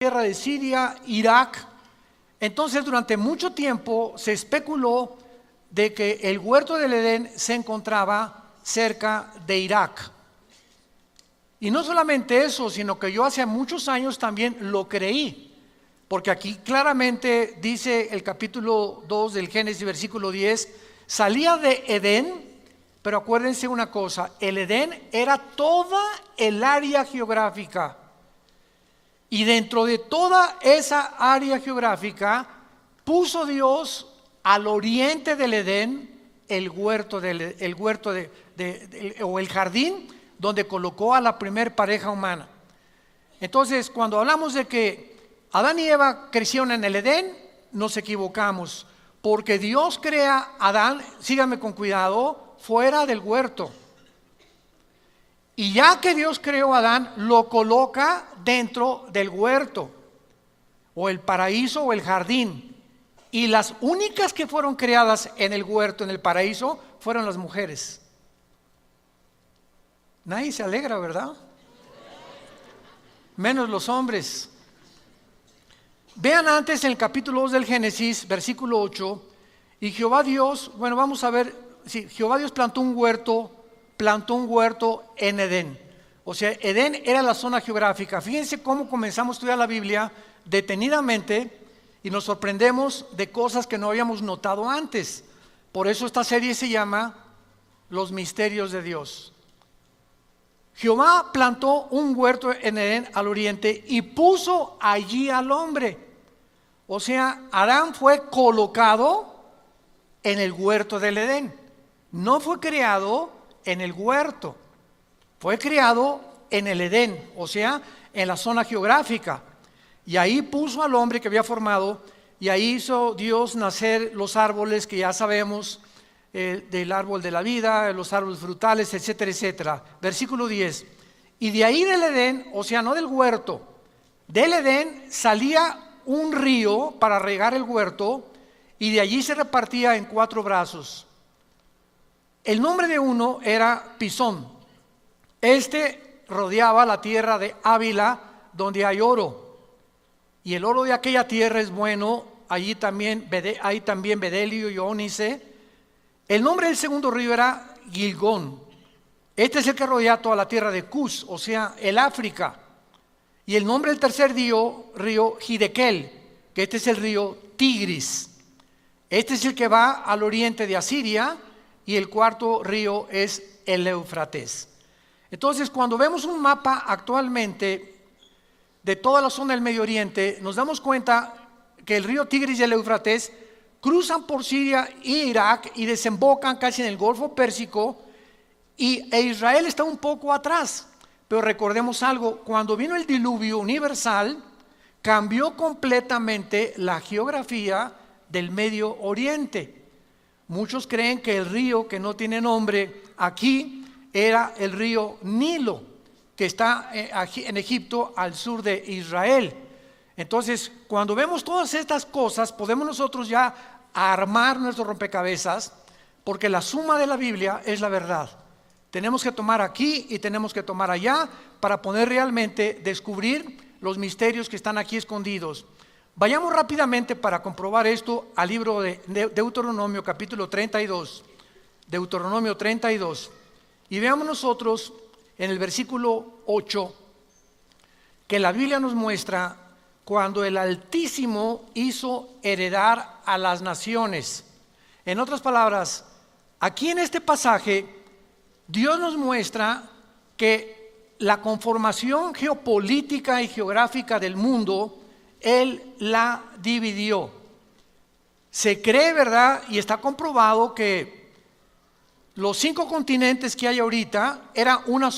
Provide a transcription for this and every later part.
Tierra de Siria, Irak. Entonces, durante mucho tiempo se especuló de que el huerto del Edén se encontraba cerca de Irak. Y no solamente eso, sino que yo hace muchos años también lo creí, porque aquí claramente dice el capítulo 2 del Génesis, versículo 10, salía de Edén, pero acuérdense una cosa, el Edén era toda el área geográfica. Y dentro de toda esa área geográfica puso Dios al oriente del Edén el huerto o el jardín donde colocó a la primer pareja humana. Entonces, cuando hablamos de que Adán y Eva crecieron en el Edén, nos equivocamos, porque Dios crea a Adán, síganme con cuidado, fuera del huerto. Y ya que Dios creó a Adán, lo coloca dentro del huerto, o el paraíso o el jardín. Y las únicas que fueron creadas en el huerto, en el paraíso, fueron las mujeres. Nadie se alegra, ¿verdad? Menos los hombres. Vean antes en el capítulo 2 del Génesis, versículo 8, y Jehová Dios, bueno, vamos a ver, sí, Jehová Dios plantó un huerto en Edén. O sea, Edén era la zona geográfica. Fíjense cómo comenzamos a estudiar la Biblia detenidamente y nos sorprendemos de cosas que no habíamos notado antes. Por eso esta serie se llama Los Misterios de Dios. Jehová plantó un huerto en Edén al oriente y puso allí al hombre. O sea, Adán fue colocado en el huerto del Edén. No fue creado en el huerto, fue creado en el Edén, o sea, en la zona geográfica. Y ahí puso al hombre que había formado, y ahí hizo Dios nacer los árboles que ya sabemos, del árbol de la vida, los árboles frutales, etcétera, etcétera. Versículo 10. Y de ahí del Edén, o sea, no del huerto, del Edén salía un río para regar el huerto, y de allí se repartía en 4 brazos. El nombre de uno era Pisón. Este rodeaba la tierra de Ávila, donde hay oro. Y el oro de aquella tierra es bueno. Allí también hay también bedelio y ónice. El nombre del segundo río era Gilgón. Este es el que rodea toda la tierra de Cus, o sea, el África. Y el nombre del tercer río Hidekel, que este es el río Tigris. Este es el que va al oriente de Asiria. Y el cuarto río es el Éufrates. Entonces, cuando vemos un mapa actualmente de toda la zona del Medio Oriente, nos damos cuenta que el río Tigris y el Éufrates cruzan por Siria e Irak y desembocan casi en el Golfo Pérsico, e Israel está un poco atrás. Pero recordemos algo, cuando vino el diluvio universal, cambió completamente la geografía del Medio Oriente. Muchos creen que el río que no tiene nombre aquí era el río Nilo, que está en Egipto al sur de Israel. Entonces, cuando vemos todas estas cosas, podemos nosotros ya armar nuestro rompecabezas, porque la suma de la Biblia es la verdad. Tenemos que tomar aquí y tenemos que tomar allá para poder realmente descubrir los misterios que están aquí escondidos. Vayamos rápidamente para comprobar esto al libro de Deuteronomio capítulo 32, Deuteronomio 32, y veamos nosotros en el versículo 8 que la Biblia nos muestra cuando el Altísimo hizo heredar a las naciones. En otras palabras, aquí en este pasaje Dios nos muestra que la conformación geopolítica y geográfica del mundo Él la dividió. Se cree, ¿verdad? Y está comprobado que los 5 continentes que hay ahorita era un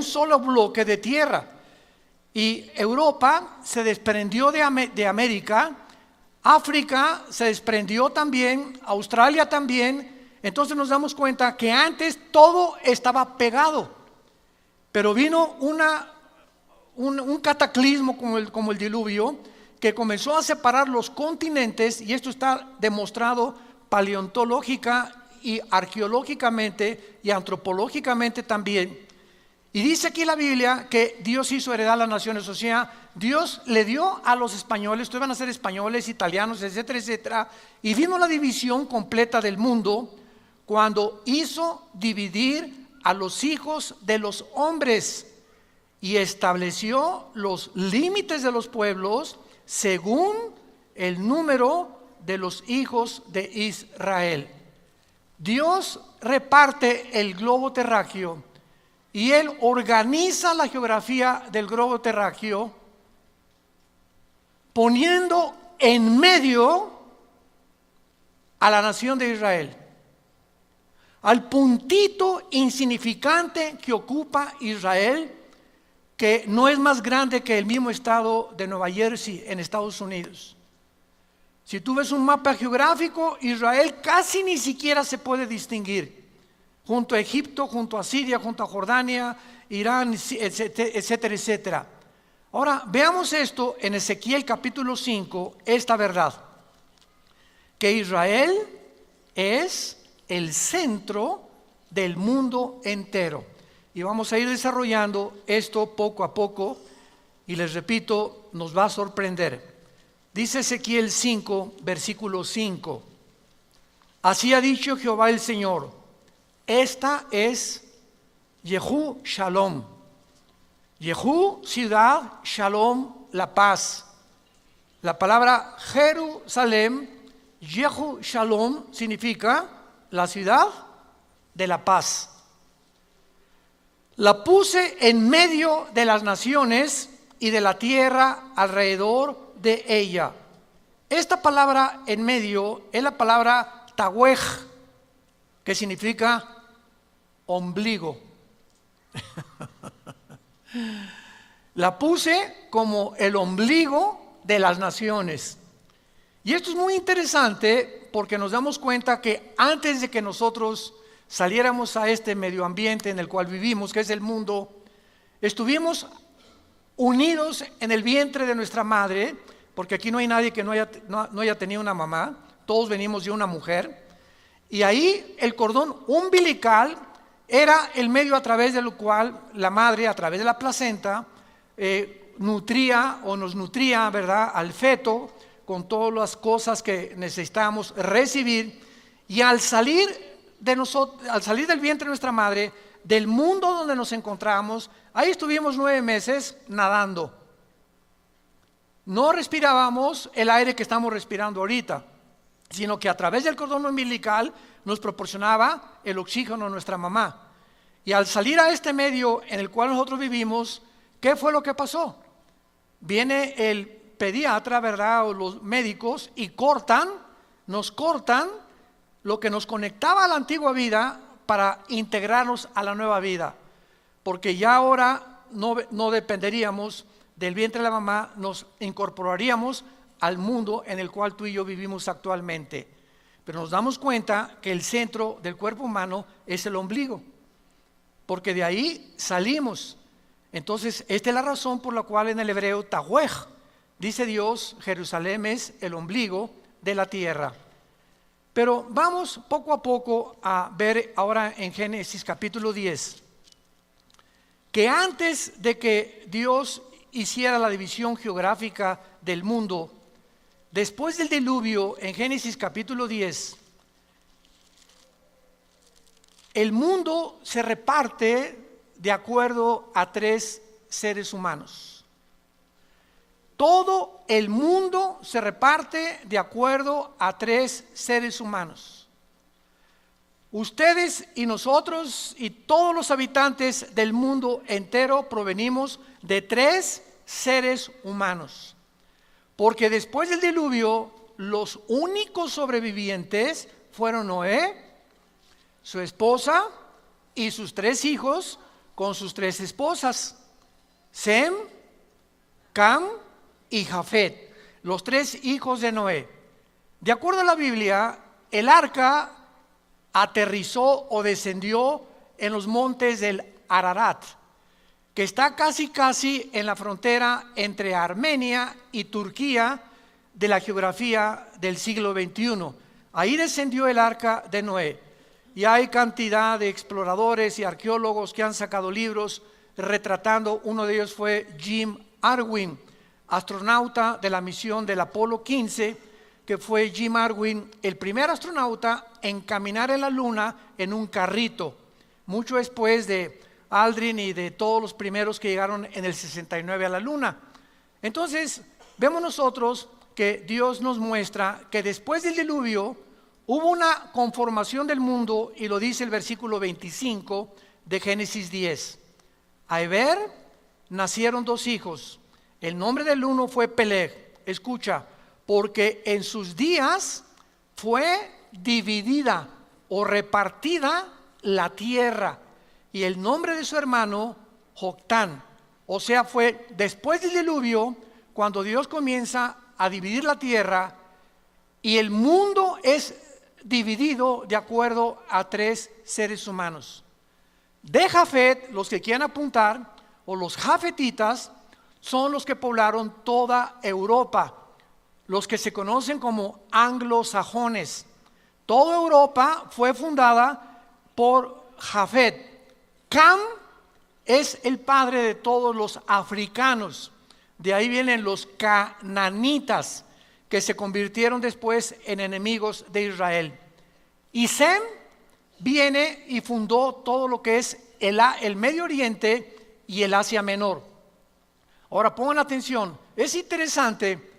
solo bloque de tierra. Y Europa se desprendió de América, África se desprendió también, Australia también. Entonces nos damos cuenta que antes todo estaba pegado, pero vino un cataclismo como el diluvio que comenzó a separar los continentes, y esto está demostrado paleontológica y arqueológicamente y antropológicamente también. Y dice aquí la Biblia que Dios hizo heredar las naciones, o sea, Dios le dio a los españoles, ustedes van a ser españoles, italianos, etcétera, etcétera, y vino la división completa del mundo cuando hizo dividir a los hijos de los hombres y estableció los límites de los pueblos según el número de los hijos de Israel. Dios reparte el globo terráqueo y Él organiza la geografía del globo terráqueo poniendo en medio a la nación de Israel, al puntito insignificante que ocupa Israel, que no es más grande que el mismo estado de Nueva Jersey en Estados Unidos. Si tú ves un mapa geográfico, Israel casi ni siquiera se puede distinguir, junto a Egipto, junto a Siria, junto a Jordania, Irán, etcétera, etcétera. Ahora, veamos esto en Ezequiel capítulo 5, esta verdad, que Israel es el centro del mundo entero. Y vamos a ir desarrollando esto poco a poco, y les repito, nos va a sorprender. Dice Ezequiel 5, versículo 5. Así ha dicho Jehová el Señor, esta es Yehú Shalom. Yehú, ciudad, Shalom, la paz. La palabra Jerusalén, Yehú Shalom, significa la ciudad de la paz. La puse en medio de las naciones y de la tierra alrededor de ella. Esta palabra en medio es la palabra Tawej, que significa ombligo. La puse como el ombligo de las naciones. Y esto es muy interesante porque nos damos cuenta que antes de que nosotros saliéramos a este medio ambiente en el cual vivimos, que es el mundo, estuvimos unidos en el vientre de nuestra madre, porque aquí no hay nadie que no haya tenido una mamá, todos venimos de una mujer, y ahí el cordón umbilical era el medio a través del cual la madre, a través de la placenta, nutría o nos nutría, ¿verdad?, al feto con todas las cosas que necesitamos recibir, y al salir del vientre de nuestra madre, del mundo donde nos encontramos, ahí estuvimos 9 meses nadando. No respirábamos el aire que estamos respirando ahorita, sino que a través del cordón umbilical nos proporcionaba el oxígeno a nuestra mamá. Y al salir a este medio en el cual nosotros vivimos, ¿qué fue lo que pasó? Viene el pediatra, ¿verdad?, o los médicos, y nos cortan lo que nos conectaba a la antigua vida para integrarnos a la nueva vida, porque ya ahora no dependeríamos del vientre de la mamá, nos incorporaríamos al mundo en el cual tú y yo vivimos actualmente. Pero nos damos cuenta que el centro del cuerpo humano es el ombligo, porque de ahí salimos. Entonces, esta es la razón por la cual en el hebreo Tawej, dice Dios, Jerusalén es el ombligo de la tierra. Pero vamos poco a poco a ver ahora en Génesis capítulo 10, que antes de que Dios hiciera la división geográfica del mundo, después del diluvio, en Génesis capítulo 10, el mundo se reparte de acuerdo a 3 seres humanos. Todo el mundo se reparte de acuerdo a 3 seres humanos. Ustedes y nosotros y todos los habitantes del mundo entero provenimos de 3 seres humanos. Porque después del diluvio, los únicos sobrevivientes fueron Noé, su esposa y sus 3 hijos con sus 3 esposas, Sem, Cam y Jafet, los 3 hijos de Noé. De acuerdo a la Biblia, el arca aterrizó o descendió en los montes del Ararat, que está casi en la frontera entre Armenia y Turquía de la geografía del siglo XXI. Ahí descendió el arca de Noé. Y hay cantidad de exploradores y arqueólogos que han sacado libros retratando. Uno de ellos fue Jim Arwin, astronauta de la misión del Apolo 15, que fue Jim Arwin, el primer astronauta en caminar en la luna en un carrito, mucho después de Aldrin y de todos los primeros que llegaron en el 69 a la luna. Entonces, vemos nosotros que Dios nos muestra que después del diluvio hubo una conformación del mundo, y lo dice el versículo 25 de Génesis 10. A Heber nacieron dos hijos. El nombre del uno fue Peleg. Escucha, porque en sus días fue dividida o repartida la tierra, y el nombre de su hermano Joctán. O sea, fue después del diluvio cuando Dios comienza a dividir la tierra, y el mundo es dividido de acuerdo a tres seres humanos. De Jafet, los que quieran apuntar, o los jafetitas, son los que poblaron toda Europa, los que se conocen como anglosajones. Toda Europa fue fundada por Jafet. Cam es el padre de todos los africanos. De ahí vienen los cananitas, que se convirtieron después en enemigos de Israel. Y Sem viene y fundó todo lo que es el Medio Oriente y el Asia Menor. Ahora pongan atención, es interesante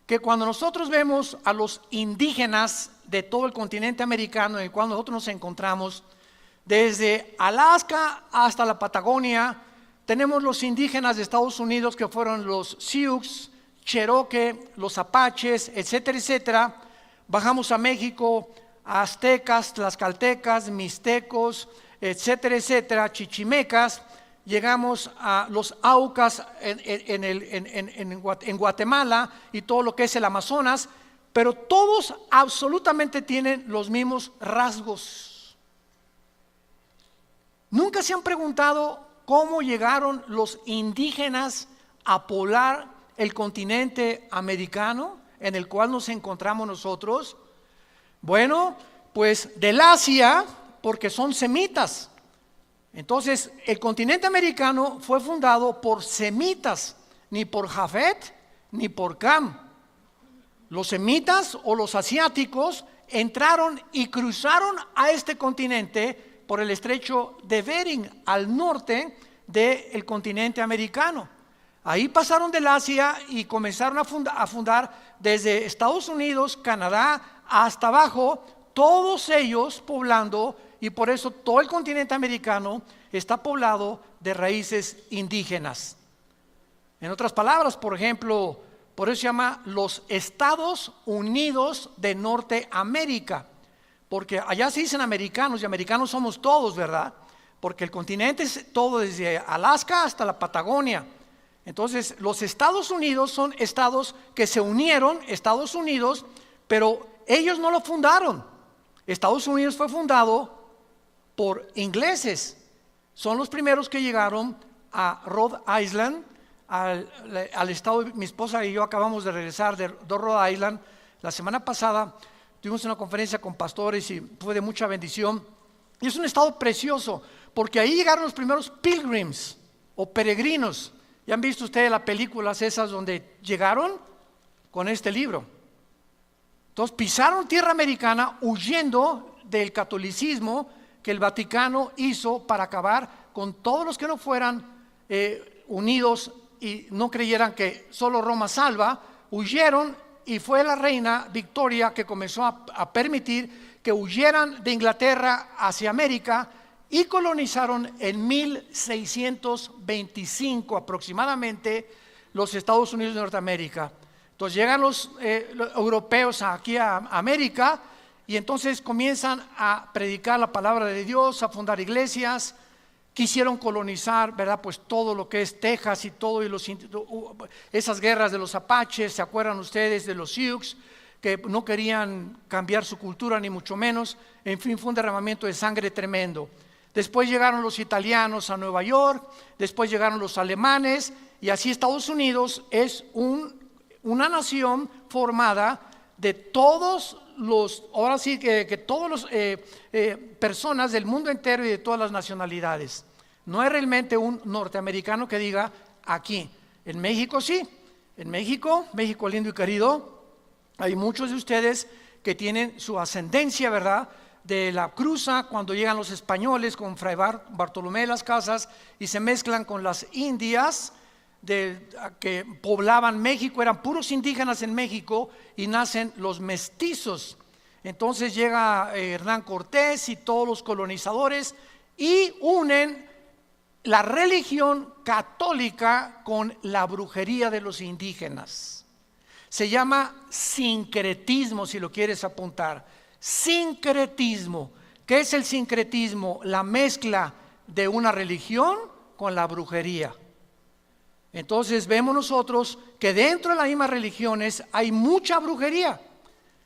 que cuando nosotros vemos a los indígenas de todo el continente americano en el cual nosotros nos encontramos, desde Alaska hasta la Patagonia, tenemos los indígenas de Estados Unidos que fueron los Sioux, Cherokee, los Apaches, etcétera, etcétera. Bajamos a México, a aztecas, tlaxcaltecas, mixtecos, etcétera, etcétera, chichimecas. Llegamos a los aucas en Guatemala y todo lo que es el Amazonas, pero todos absolutamente tienen los mismos rasgos. ¿Nunca se han preguntado cómo llegaron los indígenas a poblar el continente americano en el cual nos encontramos nosotros? Bueno, pues del Asia, porque son semitas. Entonces, el continente americano fue fundado por semitas, ni por Jafet ni por Cam. Los semitas o los asiáticos entraron y cruzaron a este continente por el estrecho de Bering, al norte del continente americano. Ahí pasaron del Asia y comenzaron a fundar desde Estados Unidos, Canadá, hasta abajo, todos ellos poblando, y por eso todo el continente americano está poblado de raíces indígenas. En otras palabras, por ejemplo, por eso se llama los Estados Unidos de Norteamérica, porque allá se dicen americanos, y americanos somos todos, ¿verdad? Porque el continente es todo, desde Alaska hasta la Patagonia. Entonces, los Estados Unidos son estados que se unieron, Estados Unidos, pero ellos no lo fundaron. Estados Unidos fue fundado por ingleses. Son los primeros que llegaron a Rhode Island, al estado. Mi esposa y yo acabamos de regresar de Rhode Island. La semana pasada tuvimos una conferencia con pastores y fue de mucha bendición. Y es un estado precioso, porque ahí llegaron los primeros pilgrims o peregrinos. ¿Ya han visto ustedes las películas esas donde llegaron con este libro? Entonces pisaron tierra americana huyendo del catolicismo que el Vaticano hizo para acabar con todos los que no fueran unidos y no creyeran que solo Roma salva. Huyeron, y fue la reina Victoria que comenzó a permitir que huyeran de Inglaterra hacia América, y colonizaron en 1625 aproximadamente los Estados Unidos de Norteamérica. Entonces llegan los europeos aquí a América, y entonces comienzan a predicar la palabra de Dios, a fundar iglesias. Quisieron colonizar, ¿verdad? Pues todo lo que es Texas y todo, y esas guerras de los Apaches. ¿Se acuerdan ustedes de los Sioux? Que no querían cambiar su cultura, ni mucho menos. En fin, fue un derramamiento de sangre tremendo. Después llegaron los italianos a Nueva York, después llegaron los alemanes, y así Estados Unidos es una nación formada de todos los, ahora sí que todos los personas del mundo entero y de todas las nacionalidades. No hay realmente un norteamericano que diga aquí. En México sí. En México, México lindo y querido, hay muchos de ustedes que tienen su ascendencia, ¿verdad?, de la cruza cuando llegan los españoles con Fray Bartolomé de las Casas y se mezclan con las indias que poblaban México. Eran puros indígenas en México y nacen los mestizos. Entonces llega Hernán Cortés y todos los colonizadores y unen la religión católica con la brujería de los indígenas. Se llama sincretismo, si lo quieres apuntar. Sincretismo. ¿Qué es el sincretismo? La mezcla de una religión con la brujería. Entonces vemos nosotros que dentro de las mismas religiones hay mucha brujería.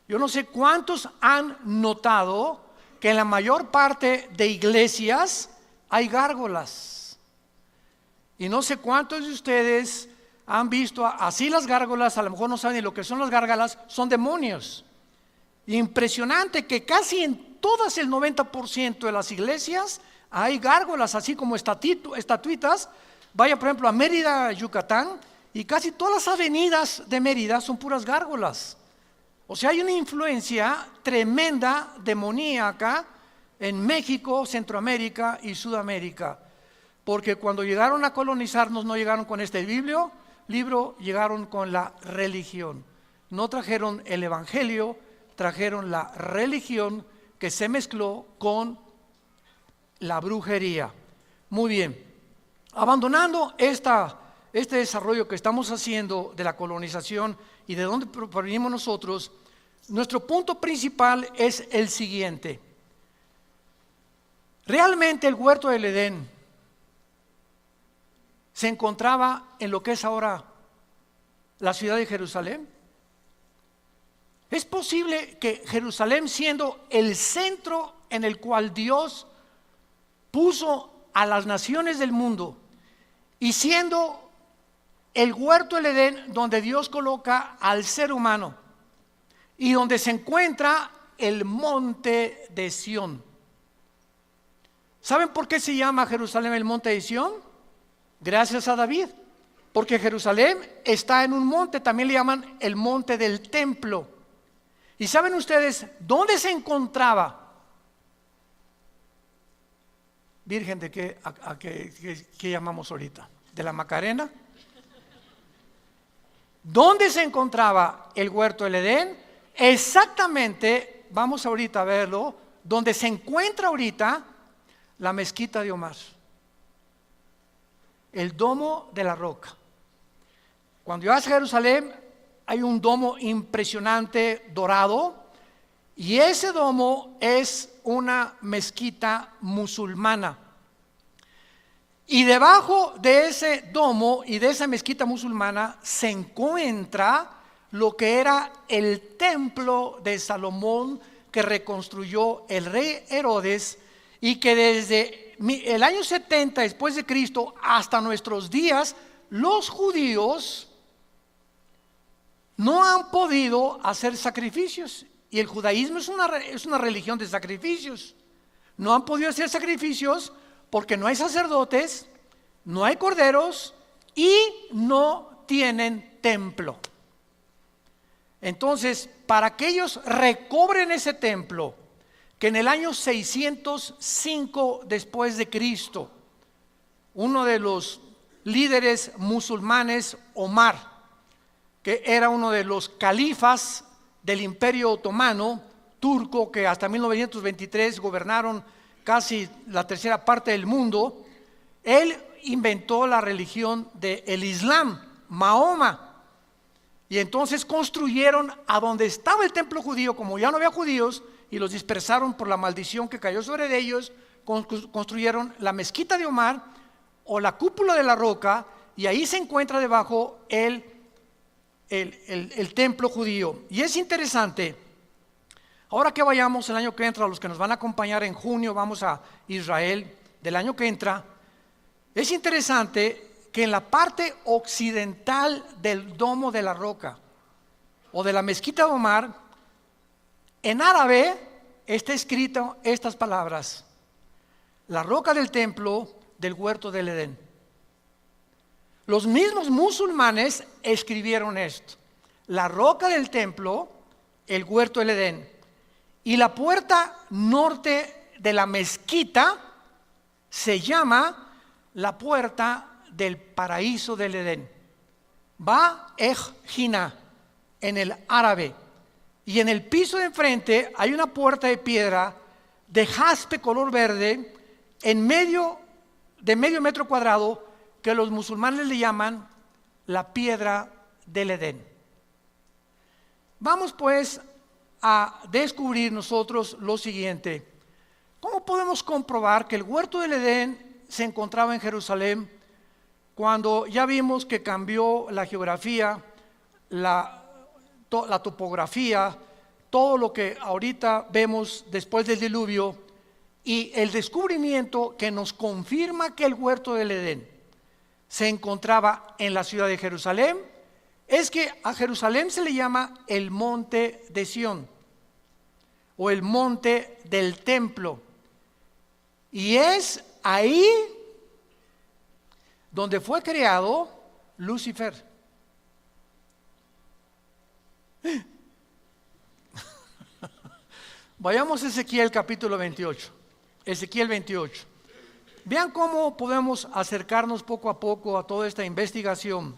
Yo no sé cuántos han notado que en la mayor parte de iglesias hay gárgolas. Y no sé cuántos de ustedes han visto así las gárgolas. A lo mejor no saben ni lo que son las gárgolas. Son demonios. Impresionante que casi en todas, el 90% de las iglesias hay gárgolas, así como estatuitas. Vaya por ejemplo a Mérida, Yucatán, y casi todas las avenidas de Mérida son puras gárgolas. O sea, hay una influencia tremenda, demoníaca, en México, Centroamérica y Sudamérica. Porque cuando llegaron a colonizarnos no llegaron con este libro, llegaron con la religión. No trajeron el evangelio, trajeron la religión que se mezcló con la brujería. Muy bien, abandonando este desarrollo que estamos haciendo de la colonización y de dónde provenimos nosotros, nuestro punto principal es el siguiente. Realmente el huerto del Edén se encontraba en lo que es ahora la ciudad de Jerusalén. ¿Es posible que Jerusalén, siendo el centro en el cual Dios puso a las naciones del mundo y siendo el huerto del Edén donde Dios coloca al ser humano y donde se encuentra el monte de Sión? ¿Saben por qué se llama Jerusalén el monte de Sión? Gracias a David, porque Jerusalén está en un monte, también le llaman el monte del templo. ¿Y saben ustedes dónde se encontraba? Virgen de qué llamamos ahorita, de la Macarena. ¿Dónde se encontraba el huerto del Edén? Exactamente, vamos ahorita a verlo, donde se encuentra ahorita la mezquita de Omar, el domo de la roca. Cuando llegas a Jerusalén hay un domo impresionante dorado, y ese domo es una mezquita musulmana. Y debajo de ese domo y de esa mezquita musulmana se encuentra lo que era el templo de Salomón, que reconstruyó el rey Herodes, y que desde el año 70 después de Cristo hasta nuestros días los judíos no han podido hacer sacrificios. Y el judaísmo es una religión de sacrificios. No han podido hacer sacrificios porque no hay sacerdotes, no hay corderos y no tienen templo. Entonces, para que ellos recobren ese templo, que en el año 605 después de Cristo, uno de los líderes musulmanes, Omar, que era uno de los califas del Imperio Otomano turco, que hasta 1923 gobernaron casi la tercera parte del mundo, él inventó la religión del Islam, Mahoma. Y entonces construyeron a donde estaba el templo judío, como ya no había judíos, y los dispersaron por la maldición que cayó sobre ellos, construyeron la mezquita de Omar o la cúpula de la roca, y ahí se encuentra debajo el templo judío. Y es interesante, ahora que vayamos el año que entra, los que nos van a acompañar en junio, vamos a Israel del año que entra, es interesante que en la parte occidental del domo de la roca o de la mezquita de Omar, en árabe está escrito estas palabras: la roca del templo, del huerto del Edén. Los mismos musulmanes escribieron esto: la roca del templo, el huerto del Edén, y la puerta norte de la mezquita se llama la puerta del paraíso del Edén, Ba-ej-Jina en el árabe. Y en el piso de enfrente hay una puerta de piedra de jaspe color verde de medio metro cuadrado, que los musulmanes le llaman la piedra del Edén. Vamos pues a descubrir nosotros lo siguiente: ¿cómo podemos comprobar que el huerto del Edén se encontraba en Jerusalén cuando ya vimos que cambió la geografía, la topografía, todo lo que ahorita vemos después del diluvio, y el descubrimiento que nos confirma que el huerto del Edén se encontraba en la ciudad de Jerusalén? Es que a Jerusalén se le llama el monte de Sión o el monte del templo, y es ahí donde fue creado Lucifer. Vayamos a Ezequiel capítulo 28. Ezequiel 28. Vean cómo podemos acercarnos poco a poco a toda esta investigación.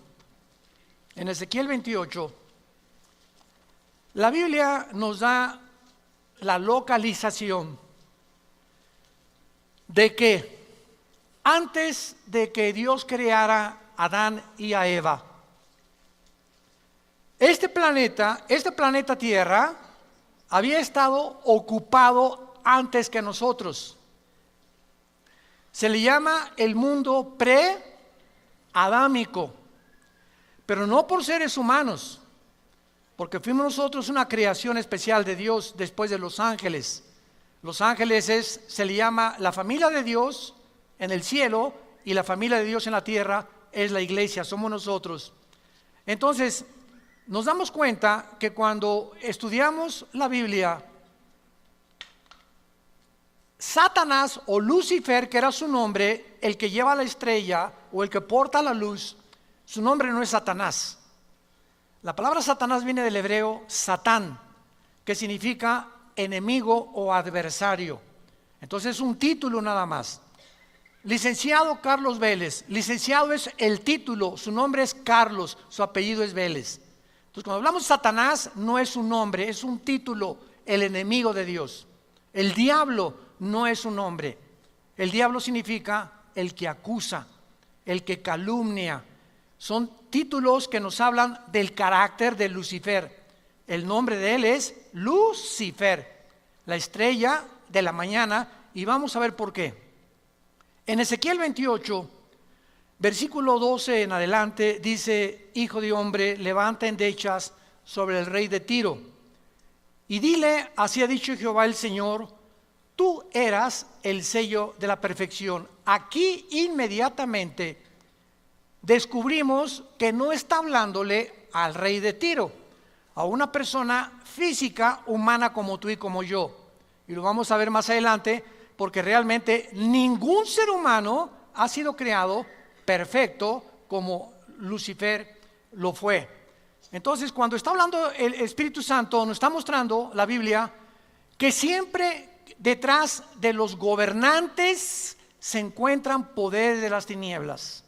En Ezequiel 28, la Biblia nos da la localización de que antes de que Dios creara a Adán y a Eva, este planeta Tierra, había estado ocupado antes que nosotros. Se le llama el mundo pre-adámico, pero no por seres humanos, porque fuimos nosotros una creación especial de Dios después de los ángeles. Los ángeles se le llama la familia de Dios en el cielo, y la familia de Dios en la tierra es la iglesia, somos nosotros. Entonces, nos damos cuenta que cuando estudiamos la Biblia, Satanás o Lucifer, que era su nombre, el que lleva la estrella o el que porta la luz, su nombre no es Satanás. La palabra Satanás viene del hebreo Satán, que significa enemigo o adversario. Entonces es un título nada más. Licenciado Carlos Vélez. Licenciado es el título, su nombre es Carlos, su apellido es Vélez. Entonces cuando hablamos de Satanás, no es un nombre, es un título, el enemigo de Dios. El diablo no es un nombre. El diablo significa el que acusa, el que calumnia. Son títulos que nos hablan del carácter de Lucifer. El nombre de él es Lucifer, la estrella de la mañana, y vamos a ver por qué. En Ezequiel 28, versículo 12 en adelante, dice: hijo de hombre, levanta endechas sobre el rey de Tiro, y dile, así ha dicho Jehová el Señor, tú eras el sello de la perfección. Aquí inmediatamente descubrimos que no está hablándole al rey de Tiro, a una persona física, humana como tú y como yo. Y lo vamos a ver más adelante, porque realmente ningún ser humano ha sido creado perfecto como Lucifer lo fue. Entonces, cuando está hablando el Espíritu Santo, nos está mostrando la Biblia que siempre detrás de los gobernantes se encuentran poderes de las tinieblas.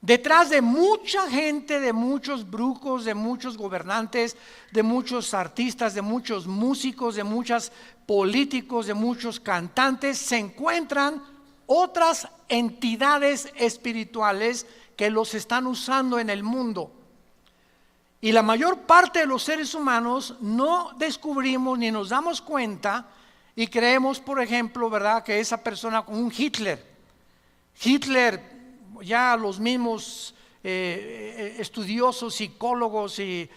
Detrás de mucha gente, de muchos brujos, de muchos gobernantes, de muchos artistas, de muchos músicos, de muchos políticos, de muchos cantantes, se encuentran otras entidades espirituales que los están usando en el mundo. Y la mayor parte de los seres humanos no descubrimos ni nos damos cuenta, y creemos, por ejemplo, ¿verdad?, que esa persona, como un Hitler, ya los mismos estudiosos, psicólogos y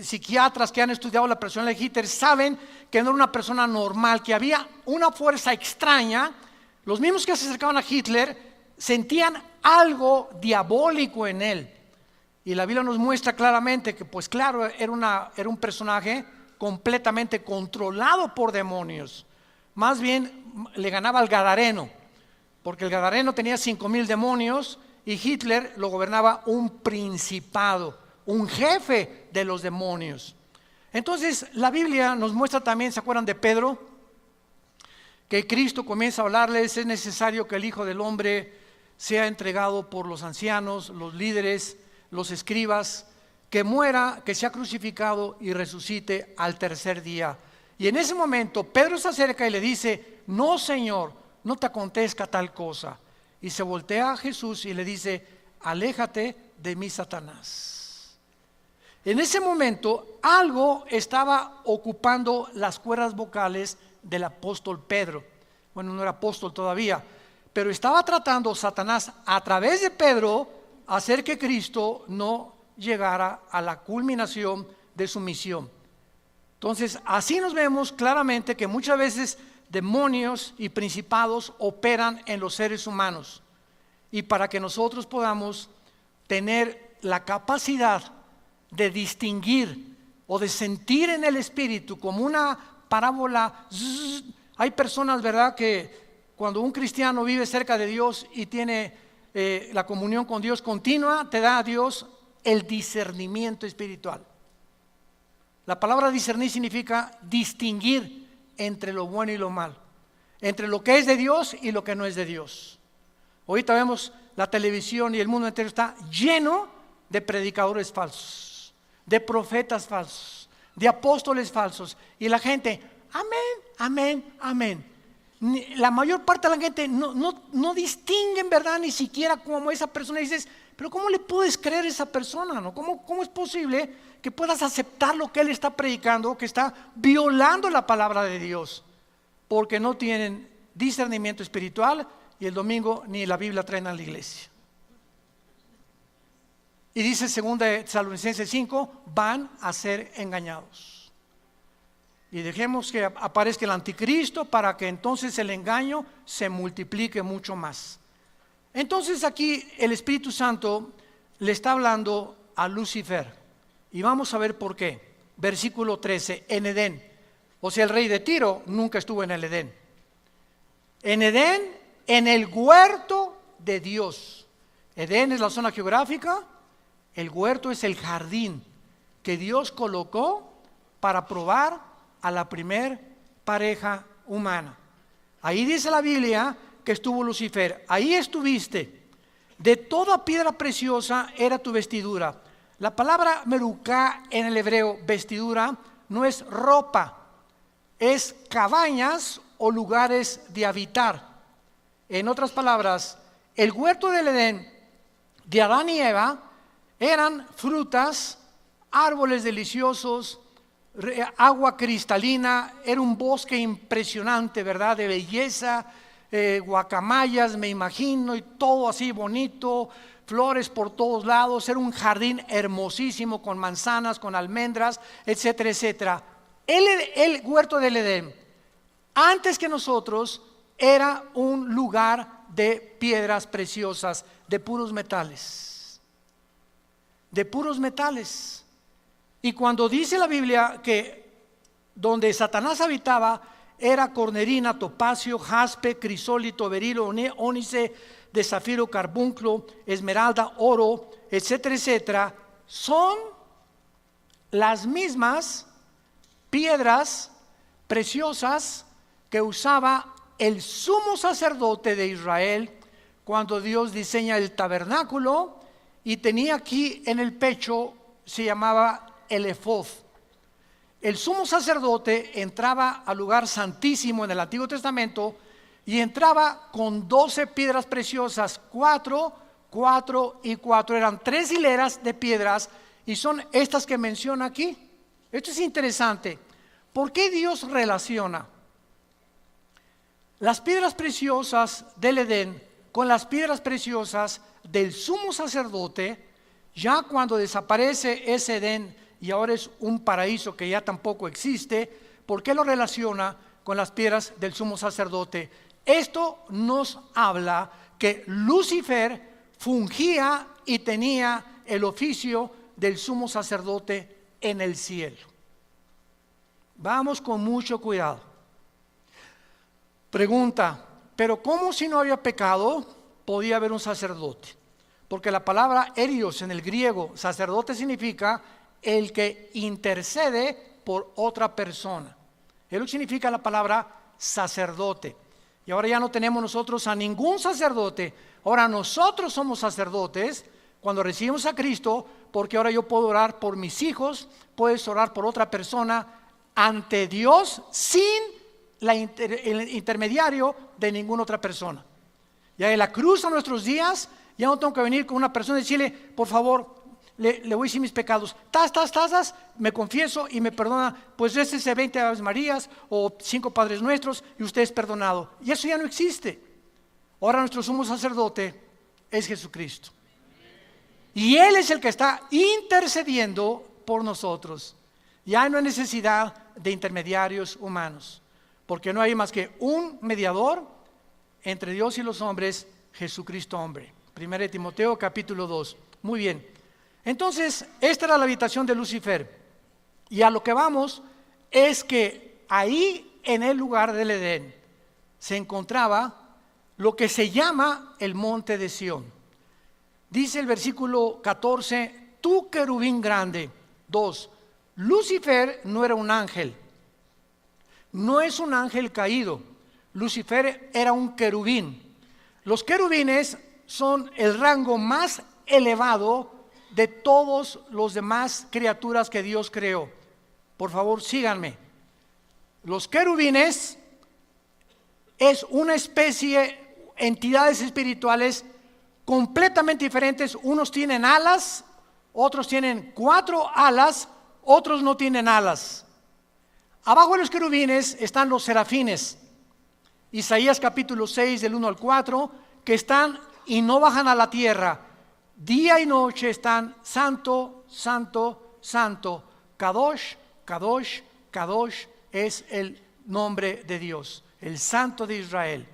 psiquiatras que han estudiado la persona de Hitler saben que no era una persona normal, que había una fuerza extraña. Los mismos que se acercaban a Hitler sentían algo diabólico en él, y la Biblia nos muestra claramente que, pues claro, era un personaje completamente controlado por demonios. Más bien le ganaba al gadareno. porque el gadareno tenía 5,000 demonios y Hitler lo gobernaba un principado, un jefe de los demonios. Entonces la Biblia nos muestra también, ¿se acuerdan de Pedro? Que Cristo comienza a hablarles: es necesario que el Hijo del Hombre sea entregado por los ancianos, los líderes, los escribas, que muera, que sea crucificado y resucite al tercer día. Y en ese momento Pedro se acerca y le dice: no, Señor, no te acontezca tal cosa. Y se voltea a Jesús y le dice: aléjate de mí, Satanás. En ese momento algo estaba ocupando las cuerdas vocales del apóstol Pedro. Bueno, no era apóstol todavía, pero estaba tratando Satanás a través de Pedro hacer que Cristo no llegara a la culminación de su misión. Entonces, así nos vemos claramente que muchas veces demonios y principados operan en los seres humanos, y para que nosotros podamos tener la capacidad de distinguir o de sentir en el espíritu como una parábola. Hay personas, ¿verdad?, que cuando un cristiano vive cerca de Dios y tiene la comunión con Dios continua, te da a Dios el discernimiento espiritual. La palabra discernir significa distinguir entre lo bueno y lo malo, entre lo que es de Dios y lo que no es de Dios. Ahorita vemos la televisión y el mundo entero está lleno de predicadores falsos, de profetas falsos, de apóstoles falsos, y la gente, amén, amén, amén. La mayor parte de la gente no distingue en verdad ni siquiera como esa persona. Y dices: pero ¿cómo le puedes creer a esa persona, no? ¿Cómo es posible que puedas aceptar lo que él está predicando, que está violando la palabra de Dios? Porque no tienen discernimiento espiritual, y el domingo ni la Biblia traen a la iglesia. Y dice 2 Tesalonicenses 5, van a ser engañados. Y dejemos que aparezca el anticristo para que entonces el engaño se multiplique mucho más. Entonces aquí el Espíritu Santo le está hablando a Lucifer, y vamos a ver por qué. Versículo 13, en Edén. O sea, el rey de Tiro nunca estuvo en el Edén. En Edén, en el huerto de Dios. Edén es la zona geográfica, el huerto es el jardín que Dios colocó para probar a la primer pareja humana. Ahí dice la Biblia que estuvo Lucifer. Ahí estuviste. De toda piedra preciosa era tu vestidura. La palabra merucá en el hebreo, vestidura, no es ropa, es cabañas o lugares de habitar. En otras palabras, el huerto del Edén de Adán y Eva eran frutas, árboles deliciosos, agua cristalina, era un bosque impresionante, ¿verdad?, de belleza, guacamayas, me imagino, y todo así bonito, flores por todos lados. Era un jardín hermosísimo con manzanas, con almendras, etcétera, etcétera. El huerto del Edén, antes que nosotros, era un lugar de piedras preciosas, de puros metales, de puros metales. Y cuando dice la Biblia que donde Satanás habitaba era cornerina, topacio, jaspe, crisólito, berilo, ónice, de zafiro, carbunclo, esmeralda, oro, etcétera, etcétera, son las mismas piedras preciosas que usaba el sumo sacerdote de Israel cuando Dios diseña el tabernáculo, y tenía aquí en el pecho, se llamaba el efod. El sumo sacerdote entraba al lugar santísimo en el Antiguo Testamento y entraba con 12 piedras preciosas, 4, 4 y 4. Eran 3 hileras de piedras, y son estas que menciona aquí. Esto es interesante. ¿Por qué Dios relaciona las piedras preciosas del Edén con las piedras preciosas del sumo sacerdote? Ya cuando desaparece ese Edén y ahora es un paraíso que ya tampoco existe, ¿por qué lo relaciona con las piedras del sumo sacerdote? Esto nos habla que Lucifer fungía y tenía el oficio del sumo sacerdote en el cielo. Vamos con mucho cuidado. Pregunta: Pero ¿cómo si no había pecado podía haber un sacerdote? Porque la palabra erios en el griego, sacerdote, significa el que intercede por otra persona. Es lo que significa la palabra sacerdote. Y ahora ya no tenemos nosotros a ningún sacerdote. Ahora nosotros somos sacerdotes cuando recibimos a Cristo, porque ahora yo puedo orar por mis hijos, puedes orar por otra persona ante Dios sin el intermediario de ninguna otra persona. Ya en la cruz a nuestros días, ya no tengo que venir con una persona y decirle, por favor, le voy a decir mis pecados, me confieso y me perdona, pues ese 20 Aves Marías o 5 Padres Nuestros y usted es perdonado. Y eso ya no existe. Ahora nuestro sumo sacerdote es Jesucristo. Y Él es el que está intercediendo por nosotros. Ya no hay necesidad de intermediarios humanos, porque no hay más que un mediador entre Dios y los hombres, Jesucristo hombre. 1 Timoteo capítulo 2. Muy bien. Entonces, esta era la habitación de Lucifer. Y a lo que vamos es que ahí en el lugar del Edén se encontraba lo que se llama el monte de Sión. Dice el versículo 14, tú querubín grande. 2, Lucifer no era un ángel, no es un ángel caído. Lucifer era un querubín. Los querubines son el rango más elevado de todos los demás criaturas que Dios creó. Por favor, síganme. Los querubines es una especie, entidades espirituales completamente diferentes. Unos tienen alas, otros tienen 4 alas, otros no tienen alas. Abajo de los querubines están los serafines. Isaías capítulo 6 del 1 al 4, que están y no bajan a la tierra. Día y noche están santo, santo, santo. Kadosh, Kadosh, Kadosh es el nombre de Dios, el Santo de Israel.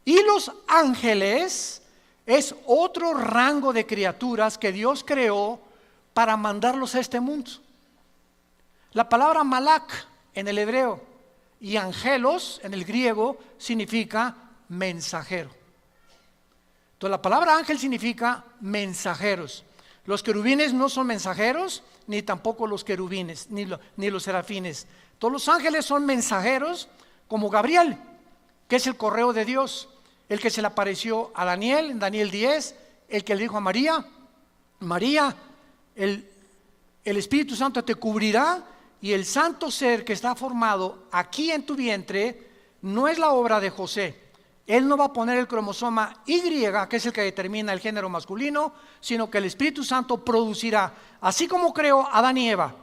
Y los ángeles es otro rango de criaturas que Dios creó para mandarlos a este mundo. La palabra malak en el hebreo y angelos en el griego significa mensajero. Entonces la palabra ángel significa mensajeros. Los querubines no son mensajeros, ni tampoco los querubines, ni los serafines. Todos los ángeles son mensajeros, como Gabriel, que es el correo de Dios, el que se le apareció a Daniel en Daniel 10, el que le dijo a María, María, el Espíritu Santo te cubrirá y el santo ser que está formado aquí en tu vientre no es la obra de José. Él no va a poner el cromosoma Y, que es el que determina el género masculino, sino que el Espíritu Santo producirá, así como creó a Adán y Eva,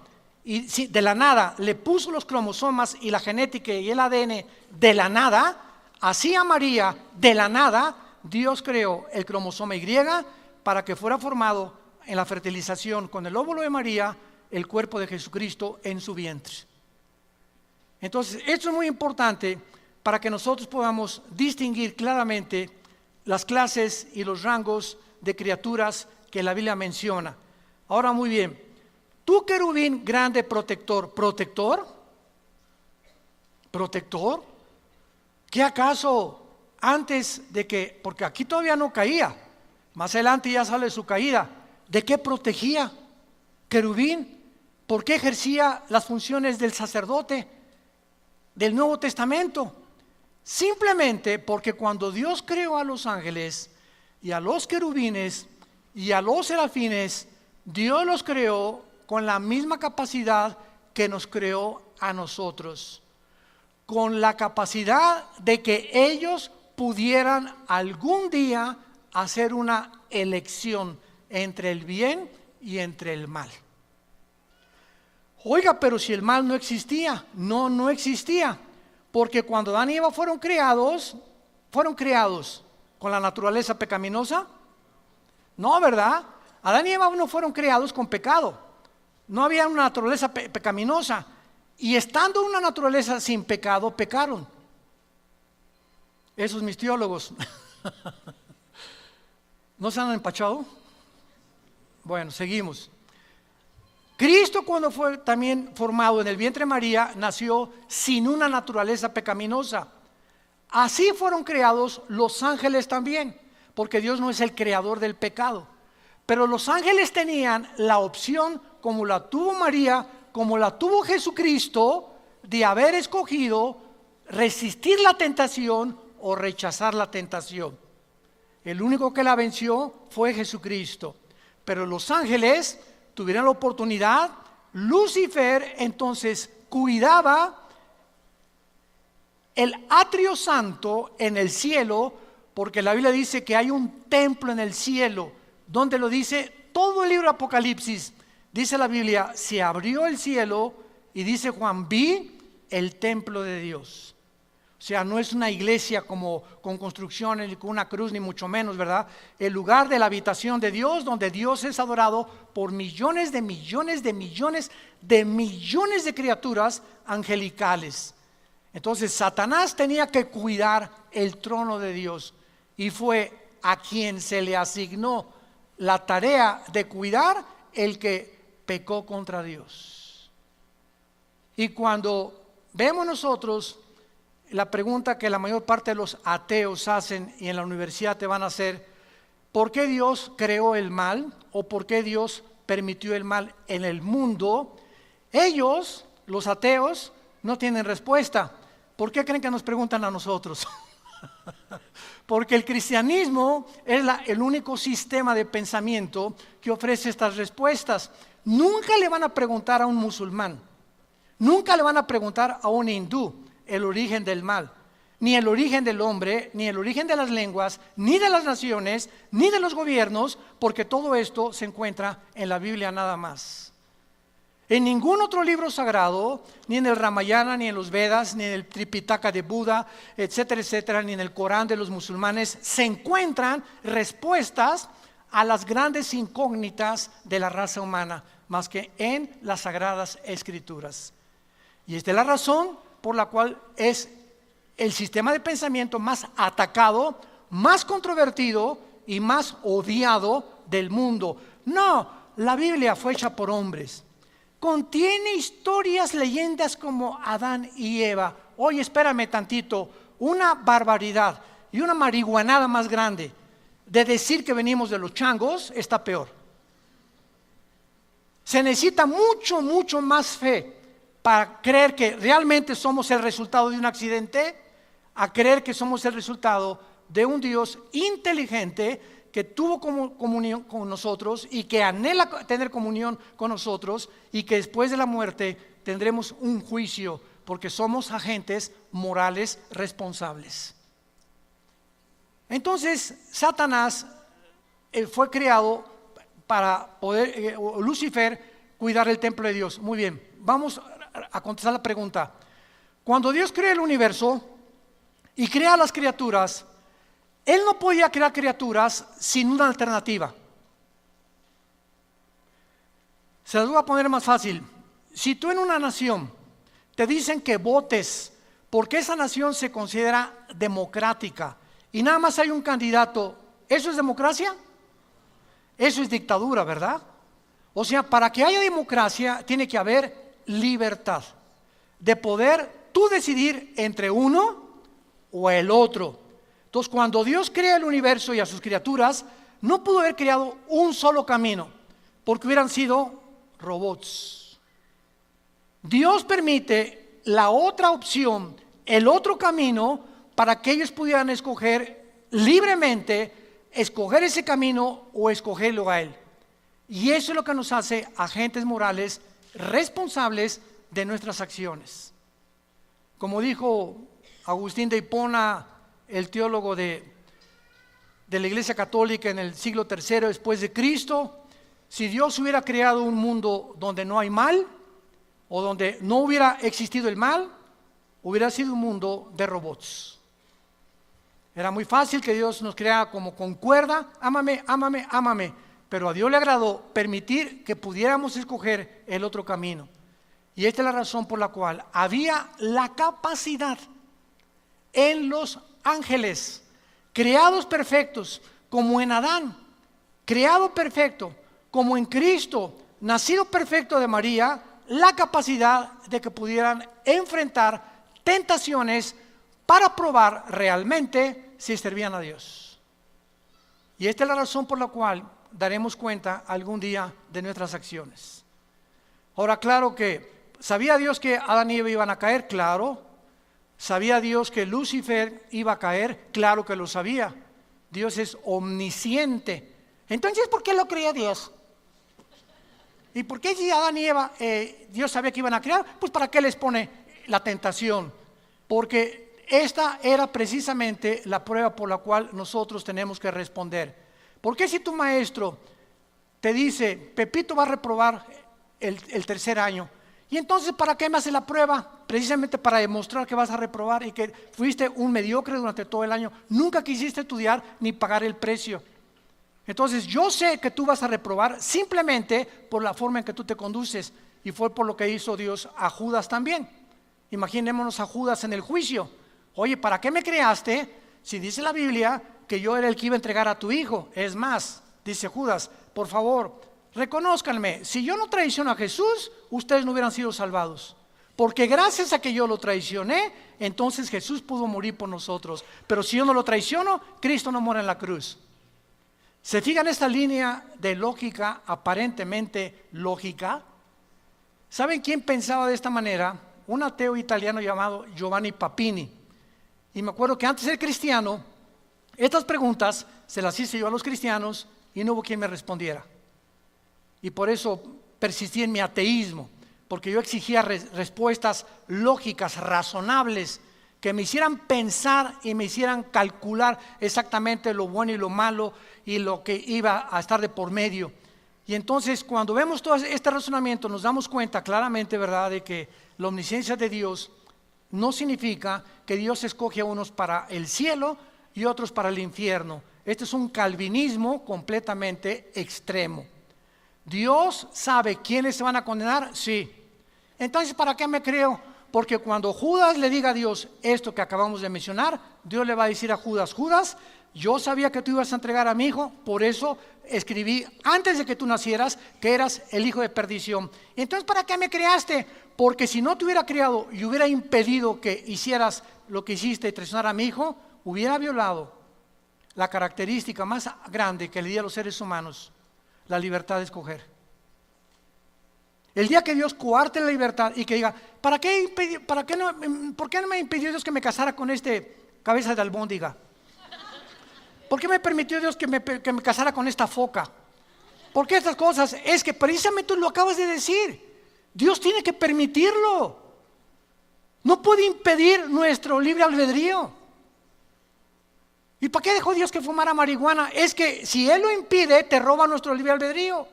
y de la nada le puso los cromosomas y la genética y el ADN de la nada. Así a María, de la nada, Dios creó el cromosoma Y para que fuera formado en la fertilización con el óvulo de María, el cuerpo de Jesucristo en su vientre. Entonces, esto es muy importante para que nosotros podamos distinguir claramente las clases y los rangos de criaturas que la Biblia menciona. Ahora, muy bien, tú querubín grande protector, ¿protector? ¿Qué acaso antes de que, porque aquí todavía no caía, más adelante ya sale su caída, ¿de qué protegía? Querubín, ¿por qué ejercía las funciones del sacerdote del Nuevo Testamento? Simplemente porque cuando Dios creó a los ángeles y a los querubines y a los serafines, Dios los creó con la misma capacidad que nos creó a nosotros, con la capacidad de que ellos pudieran algún día hacer una elección entre el bien y entre el mal. Oiga, pero si el mal no existía, no existía, porque cuando Adán y Eva fueron creados con la naturaleza pecaminosa. No, ¿verdad? Adán y Eva no fueron creados con pecado, no había una naturaleza pecaminosa. Y estando una naturaleza sin pecado, pecaron. Esos mis teólogos. ¿No se han empachado? Bueno, seguimos. Cristo, cuando fue también formado en el vientre de María, nació sin una naturaleza pecaminosa. Así fueron creados los ángeles también, porque Dios no es el creador del pecado. Pero los ángeles tenían la opción, como la tuvo María, como la tuvo Jesucristo, de haber escogido resistir la tentación o rechazar la tentación. El único que la venció fue Jesucristo. Pero los ángeles tuvieron la oportunidad. Lucifer entonces cuidaba el atrio santo en el cielo, porque la Biblia dice que hay un templo en el cielo, donde lo dice todo el libro de Apocalipsis. Dice la Biblia, se abrió el cielo y dice Juan, vi el templo de Dios. O sea, no es una iglesia como con construcciones, ni con una cruz, ni mucho menos, ¿verdad? El lugar de la habitación de Dios, donde Dios es adorado por millones de millones de millones de millones de criaturas angelicales. Entonces Satanás tenía que cuidar el trono de Dios, y fue a quien se le asignó la tarea de cuidar el que pecó contra Dios. Y cuando vemos nosotros la pregunta que la mayor parte de los ateos hacen y en la universidad te van a hacer, ¿por qué Dios creó el mal? ¿O por qué Dios permitió el mal en el mundo? Ellos, los ateos, no tienen respuesta. ¿Por qué creen que nos preguntan a nosotros? Porque el cristianismo es el único sistema de pensamiento que ofrece estas respuestas. Nunca le van a preguntar a un musulmán, nunca le van a preguntar a un hindú el origen del mal, ni el origen del hombre, ni el origen de las lenguas, ni de las naciones, ni de los gobiernos, porque todo esto se encuentra en la Biblia nada más. En ningún otro libro sagrado, ni en el Ramayana, ni en los Vedas, ni en el Tripitaka de Buda, etcétera, etcétera, ni en el Corán de los musulmanes, se encuentran respuestas a las grandes incógnitas de la raza humana, más que en las Sagradas Escrituras. Y esta es la razón por la cual es el sistema de pensamiento más atacado, más controvertido y más odiado del mundo. No, la Biblia fue hecha por hombres. Contiene historias, leyendas como Adán y Eva. Oye, espérame tantito, una barbaridad y una marihuanada más grande de decir que venimos de los changos está peor. Se necesita mucho, mucho más fe para creer que realmente somos el resultado de un accidente, a creer que somos el resultado de un Dios inteligente que tuvo comunión con nosotros y que anhela tener comunión con nosotros, y que después de la muerte tendremos un juicio porque somos agentes morales responsables. Entonces Satanás fue creado para poder, Lucifer, cuidar el templo de Dios. Muy bien, vamos a contestar la pregunta. Cuando Dios crea el universo y crea las criaturas, Él no podía crear criaturas sin una alternativa. Se las voy a poner más fácil. Si tú en una nación te dicen que votes porque esa nación se considera democrática y nada más hay un candidato, ¿eso es democracia? Eso es dictadura, ¿verdad? O sea, para que haya democracia tiene que haber libertad de poder tú decidir entre uno o el otro. Entonces, cuando Dios crea el universo y a sus criaturas, no pudo haber creado un solo camino, porque hubieran sido robots. Dios permite la otra opción, el otro camino, para que ellos pudieran escoger libremente, escoger ese camino o escogerlo a Él. Y eso es lo que nos hace agentes morales responsables de nuestras acciones. Como dijo Agustín de Hipona, el teólogo de la Iglesia Católica en el siglo III después de Cristo, si Dios hubiera creado un mundo donde no hay mal, o donde no hubiera existido el mal, hubiera sido un mundo de robots. Era muy fácil que Dios nos creara como con cuerda, ámame, ámame, ámame, pero a Dios le agradó permitir que pudiéramos escoger el otro camino. Y esta es la razón por la cual había la capacidad en los ángeles, creados perfectos, como en Adán, creado perfecto, como en Cristo, nacido perfecto de María, la capacidad de que pudieran enfrentar tentaciones para probar realmente si servían a Dios. Y esta es la razón por la cual daremos cuenta algún día de nuestras acciones. Ahora, claro que ¿sabía Dios que Adán y Eva iban a caer? Claro. ¿Sabía Dios que Lucifer iba a caer? Claro que lo sabía. Dios es omnisciente. Entonces, ¿por qué lo creía Dios? ¿Y por qué si Adán y Eva Dios sabía que iban a crear? Pues ¿para qué les pone la tentación? Porque esta era precisamente la prueba por la cual nosotros tenemos que responder. ¿Por qué si tu maestro te dice, Pepito va a reprobar el tercer año? Y entonces, ¿para qué me hace la prueba? Precisamente para demostrar que vas a reprobar y que fuiste un mediocre durante todo el año. Nunca quisiste estudiar ni pagar el precio. Entonces, yo sé que tú vas a reprobar simplemente por la forma en que tú te conduces. Y fue por lo que hizo Dios a Judas también. Imaginémonos a Judas en el juicio. Oye, ¿para qué me creaste si dice la Biblia que yo era el que iba a entregar a tu hijo? Es más, dice Judas, por favor, reconózcanme, si yo no traiciono a Jesús, ustedes no hubieran sido salvados. Porque gracias a que yo lo traicioné, entonces Jesús pudo morir por nosotros. Pero si yo no lo traiciono, Cristo no muere en la cruz. ¿Se fijan esta línea de lógica, aparentemente lógica? ¿Saben quién pensaba de esta manera? Un ateo italiano llamado Giovanni Papini. Y me acuerdo que antes de ser cristiano, estas preguntas se las hice yo a los cristianos y no hubo quien me respondiera. Y por eso persistí en mi ateísmo, porque yo exigía respuestas lógicas, razonables, que me hicieran pensar y me hicieran calcular exactamente lo bueno y lo malo y lo que iba a estar de por medio. Y entonces cuando vemos todo este razonamiento nos damos cuenta claramente, ¿verdad?, de que la omnisciencia de Dios no significa que Dios escoge a unos para el cielo y otros para el infierno. Este es un calvinismo completamente extremo. ¿Dios sabe quiénes se van a condenar? Sí. Entonces, ¿para qué me creo? Porque cuando Judas le diga a Dios esto que acabamos de mencionar, Dios le va a decir a Judas, Judas, yo sabía que tú ibas a entregar a mi hijo, por eso escribí antes de que tú nacieras que eras el hijo de perdición. Entonces, ¿para qué me creaste? Porque si no te hubiera creado y hubiera impedido que hicieras lo que hiciste y traicionar a mi hijo, hubiera violado la característica más grande que le di a los seres humanos, la libertad de escoger. El día que Dios coarte la libertad y que diga, ¿por qué no me impidió Dios que me casara con cabeza de albóndiga? ¿Por qué me permitió Dios que me casara con esta foca? ¿Por qué estas cosas? Es que precisamente tú lo acabas de decir. Dios tiene que permitirlo. No puede impedir nuestro libre albedrío. ¿Y para qué dejó Dios que fumara marihuana? Es que si Él lo impide, te roba nuestro libre albedrío.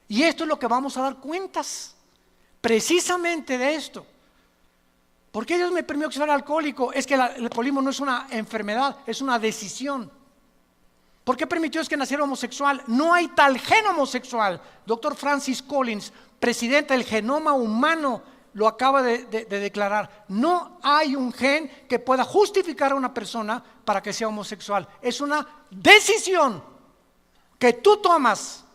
Y esto es lo que vamos a dar cuentas, precisamente de esto. ¿Por qué Dios me permitió que fuera alcohólico? Es que el alcoholismo no es una enfermedad, es una decisión. ¿Por qué permitió que naciera homosexual? No hay tal gen homosexual. Dr. Francis Collins, presidente del genoma humano, lo acaba de declarar. No hay un gen que pueda justificar a una persona para que sea homosexual. Es una decisión que tú tomas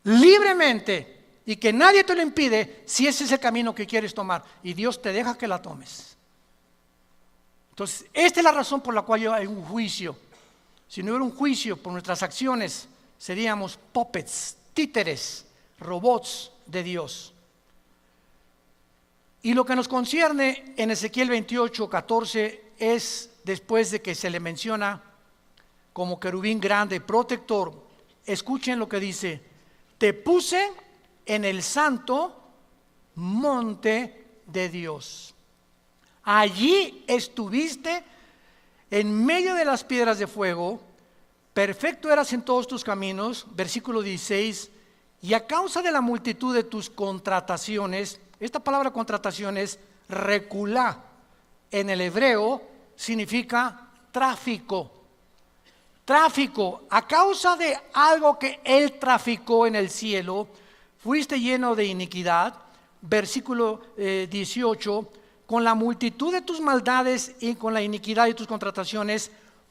libremente y que nadie te lo impide si ese es el camino que quieres tomar y Dios te deja que la tomes. Entonces, esta es la razón por la cual hay un juicio. Si no hubiera un juicio por nuestras acciones, seríamos puppets, títeres, robots de Dios. Y lo que nos concierne en Ezequiel 28:14 es después de que se le menciona como querubín grande, protector. Escuchen lo que dice: te puse en el santo monte de Dios. Allí estuviste en medio de las piedras de fuego, perfecto eras en todos tus caminos. Versículo 16, y a causa de la multitud de tus contrataciones, esta palabra contrataciones, reculá, en el hebreo significa tráfico. Tráfico, a causa de algo que Él traficó en el cielo, fuiste lleno de iniquidad. Versículo 18, con la multitud de tus maldades y con la iniquidad de tus contrataciones,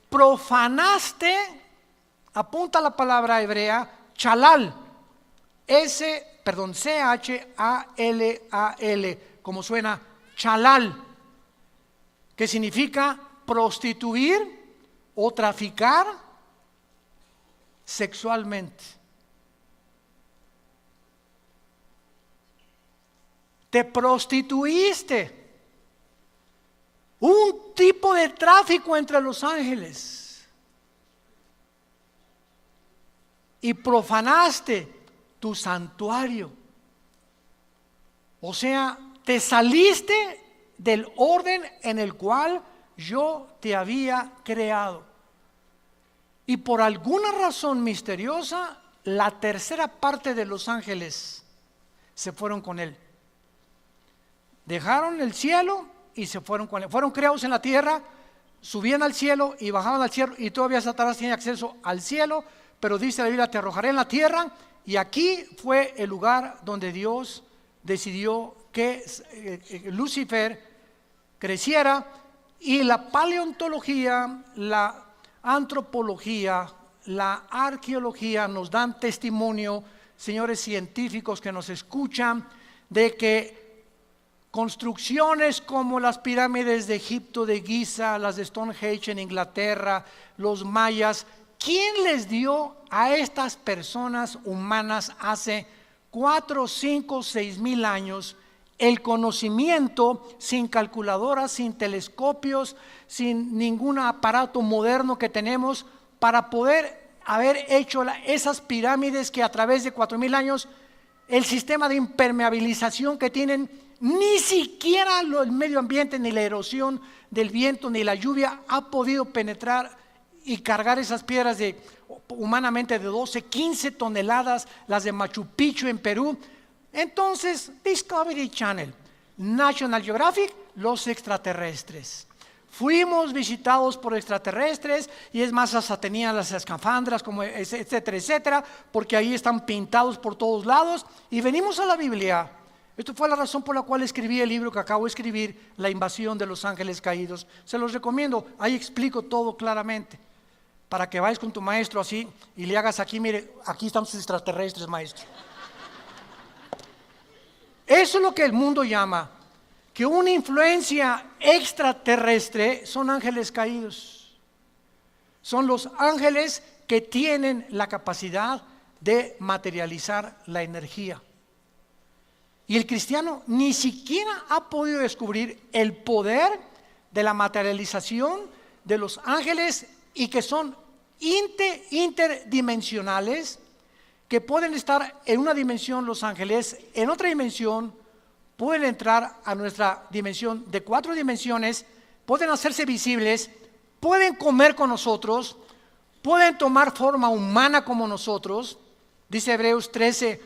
profanaste, apunta la palabra hebrea, chalal, C-H-A-L-A-L, como suena, chalal. que significa prostituir o traficar sexualmente. Te prostituiste. Un tipo de tráfico entre los ángeles. Y profanaste tu santuario. O sea, te saliste del orden en el cual yo te había creado. Y por alguna razón misteriosa, la tercera parte de los ángeles se fueron con él. Dejaron el cielo y se fueron con él. Fueron creados en la tierra, subían al cielo y bajaban al cielo, y todavía Satanás tiene acceso al cielo, pero dice la Biblia: te arrojaré en la tierra. Y aquí fue el lugar donde Dios decidió que Lucifer creciera. Y la paleontología, la antropología, la arqueología nos dan testimonio, señores científicos que nos escuchan, de que construcciones como las pirámides de Egipto, de Giza, las de Stonehenge en Inglaterra, los mayas, ¿quién les dio a estas personas humanas hace 4, 5, 6 mil años el conocimiento, sin calculadoras, sin telescopios, sin ningún aparato moderno que tenemos, para poder haber hecho esas pirámides que a través de 4,000 años, el sistema de impermeabilización que tienen, ni siquiera el medio ambiente, ni la erosión del viento, ni la lluvia ha podido penetrar y cargar esas piedras humanamente de 12, 15 toneladas, las de Machu Picchu en Perú? Entonces, Discovery Channel, National Geographic, los extraterrestres. Fuimos visitados por extraterrestres, y es más, hasta tenían las escafandras, como etcétera, etcétera, porque ahí están pintados por todos lados. Y venimos a la Biblia. Esto fue la razón por la cual escribí el libro que acabo de escribir, La invasión de los ángeles caídos. Se los recomiendo, ahí explico todo claramente, para que vayas con tu maestro así y le hagas aquí: mire, aquí están sus extraterrestres, maestro. Eso es lo que el mundo llama que una influencia extraterrestre son ángeles caídos. Son los ángeles que tienen la capacidad de materializar la energía. Y el cristiano ni siquiera ha podido descubrir el poder de la materialización de los ángeles, y que son interdimensionales, que pueden estar en una dimensión los ángeles, en otra dimensión pueden entrar a nuestra dimensión de 4 dimensiones, pueden hacerse visibles, pueden comer con nosotros, pueden tomar forma humana como nosotros. Dice Hebreos 13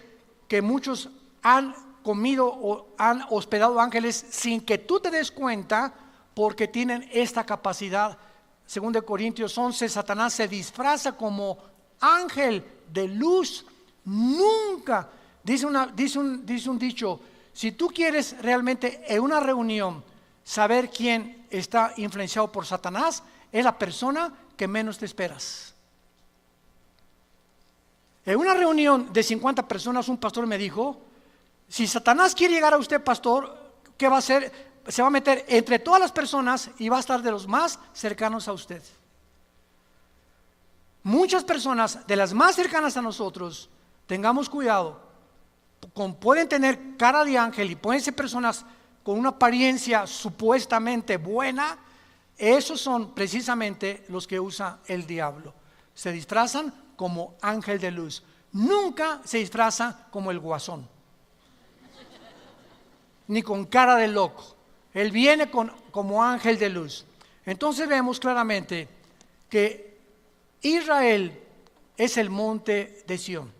que muchos han comido o han hospedado ángeles sin que tú te des cuenta, porque tienen esta capacidad. Según de Corintios 11, Satanás se disfraza como ángel de luz. Nunca, dice un dicho: si tú quieres realmente en una reunión saber quién está influenciado por Satanás, es la persona que menos te esperas. En una reunión de 50 personas, un pastor me dijo: si Satanás quiere llegar a usted, pastor, ¿qué va a hacer? Se va a meter entre todas las personas y va a estar de los más cercanos a usted. Muchas personas de las más cercanas a nosotros, tengamos cuidado, pueden tener cara de ángel y pueden ser personas con una apariencia supuestamente buena. Esos son precisamente los que usa el diablo. Se disfrazan como ángel de luz. Nunca se disfraza como el guasón, ni con cara de loco. Él viene como ángel de luz. Entonces vemos claramente que Israel es el monte de Sión.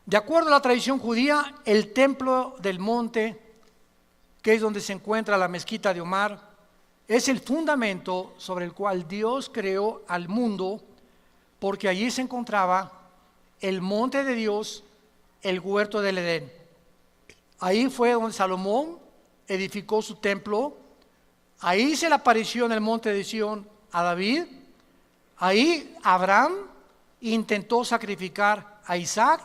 De acuerdo a la tradición judía, el templo del monte, que es donde se encuentra la mezquita de Omar, es el fundamento sobre el cual Dios creó al mundo, porque allí se encontraba el monte de Dios, el huerto del Edén. Ahí fue donde Salomón edificó su templo. Ahí se le apareció en el monte de Sión a David. Ahí Abraham intentó sacrificar a Isaac,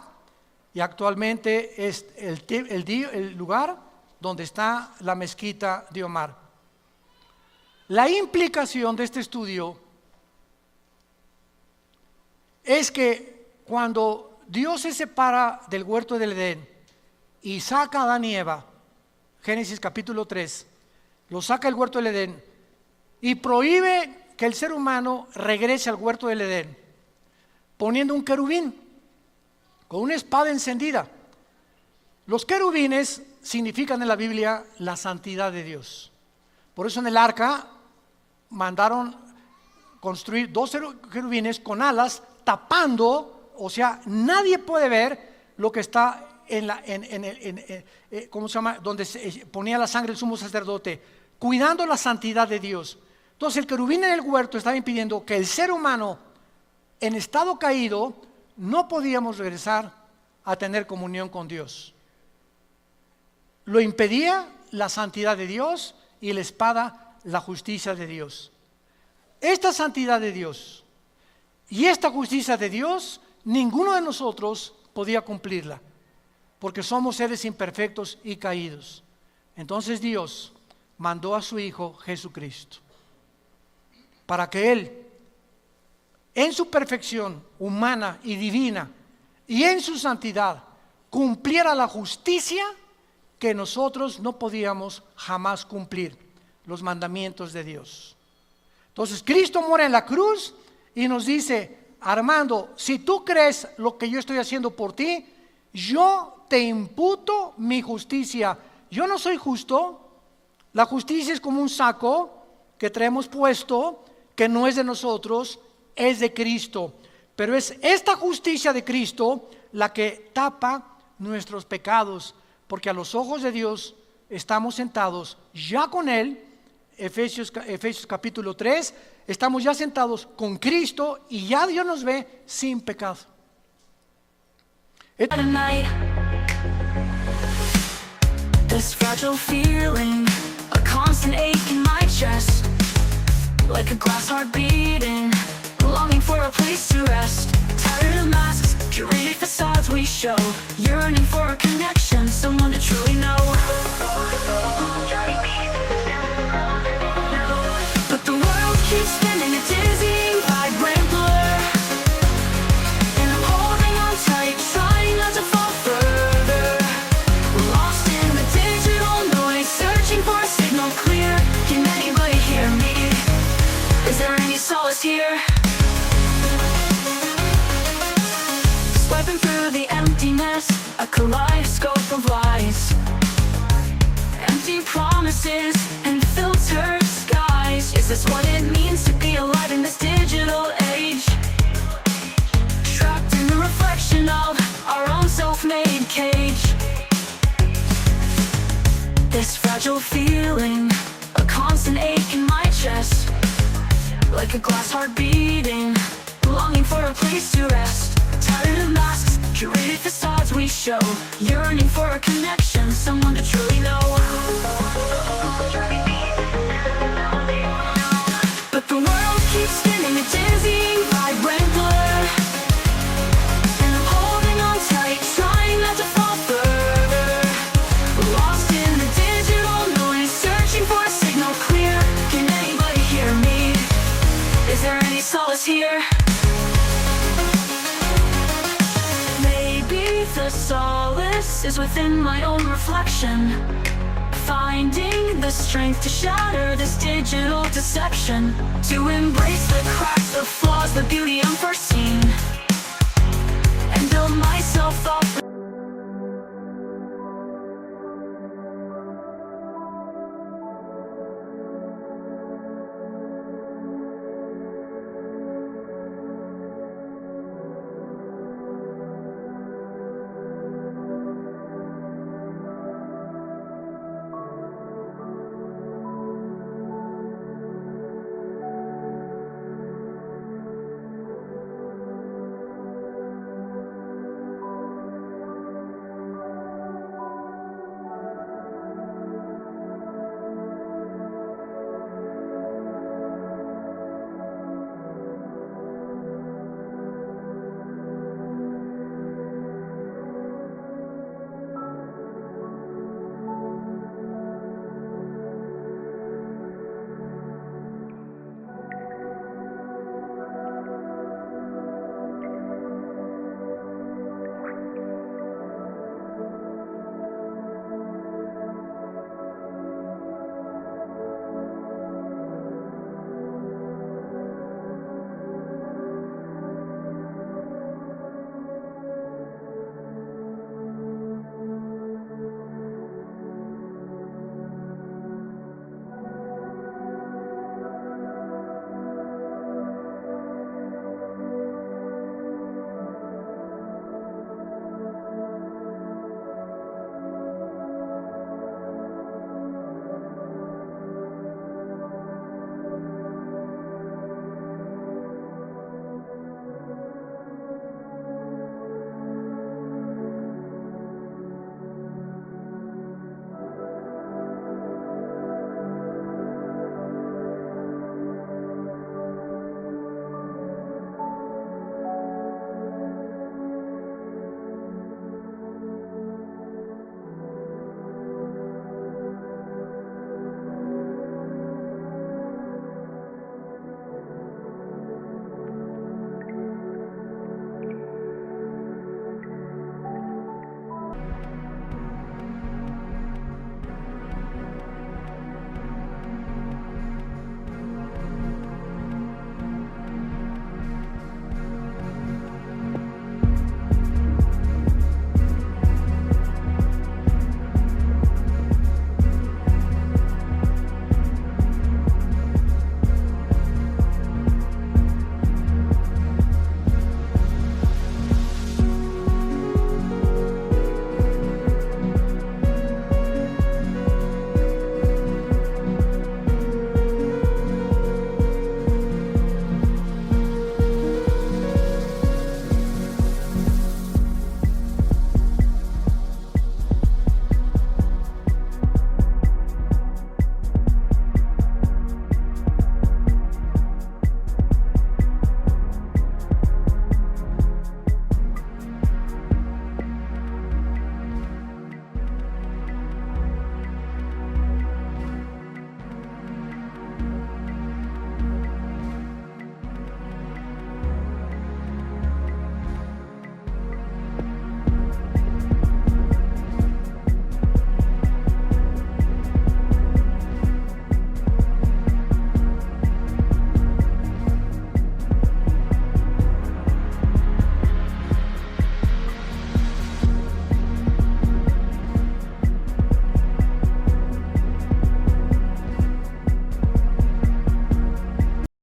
y actualmente es el lugar donde está la mezquita de Omar. La implicación de este estudio es que cuando Dios se separa del huerto del Edén y saca a Adán y Eva, Génesis capítulo 3, lo saca del huerto del Edén y prohíbe que el ser humano regrese al huerto del Edén, poniendo un querubín con una espada encendida. Los querubines significan en la Biblia la santidad de Dios. Por eso en el arca mandaron construir 2 querubines con alas tapando, o sea, nadie puede ver lo que está ¿cómo se llama? Donde se ponía la sangre del sumo sacerdote, cuidando la santidad de Dios. Entonces el querubín en el huerto estaba impidiendo que el ser humano en estado caído no podíamos regresar a tener comunión con Dios. Lo impedía la santidad de Dios y la espada, la justicia de Dios. Esta santidad de Dios y esta justicia de Dios, ninguno de nosotros podía cumplirla, porque somos seres imperfectos y caídos. Entonces Dios mandó a su Hijo Jesucristo para que Él, en su perfección humana y divina y en su santidad, cumpliera la justicia que nosotros no podíamos jamás cumplir, los mandamientos de Dios. Entonces Cristo muere en la cruz y nos dice: Armando, si tú crees lo que yo estoy haciendo por ti, yo te imputo mi justicia. Yo no soy justo. La justicia es como un saco que traemos puesto, que no es de nosotros, es de Cristo. Pero es esta justicia de Cristo la que tapa nuestros pecados, porque a los ojos de Dios estamos sentados ya con Él. Efesios capítulo 3, estamos ya sentados con Cristo y ya Dios nos ve sin pecado. This fragile feeling, a constant ache in my chest, like a glass heart beating, longing for a place to rest. Tired of masks, curated facades we show, yearning for a connection, someone to truly know. But the world keeps spinning, a dizzying, vibrant blur, and I'm holding on tight, trying not to fall further. Lost in the digital noise, searching for a signal clear. Can anybody hear me? Is there any solace here? Swiping through the emptiness, a kaleidoscope of lies, empty promises and filtered skies. Is this what it means to be alive in this digital age? Trapped in the reflection of our own self-made cage. This fragile feeling, a constant ache in my chest, like a glass heart beating, longing for a place to rest. Tired of masks, curated facades we show, yearning for a connection, someone to truly know. But the world keeps spinning, a dizzying, vibrant blur, and I'm holding on tight, trying not to fall further. Lost in the digital noise, searching for a signal clear. Can anybody hear me? Is there any solace here? The solace is within my own reflection, finding the strength to shatter this digital deception, to embrace the cracks, the flaws, the beauty unforeseen, and build myself up.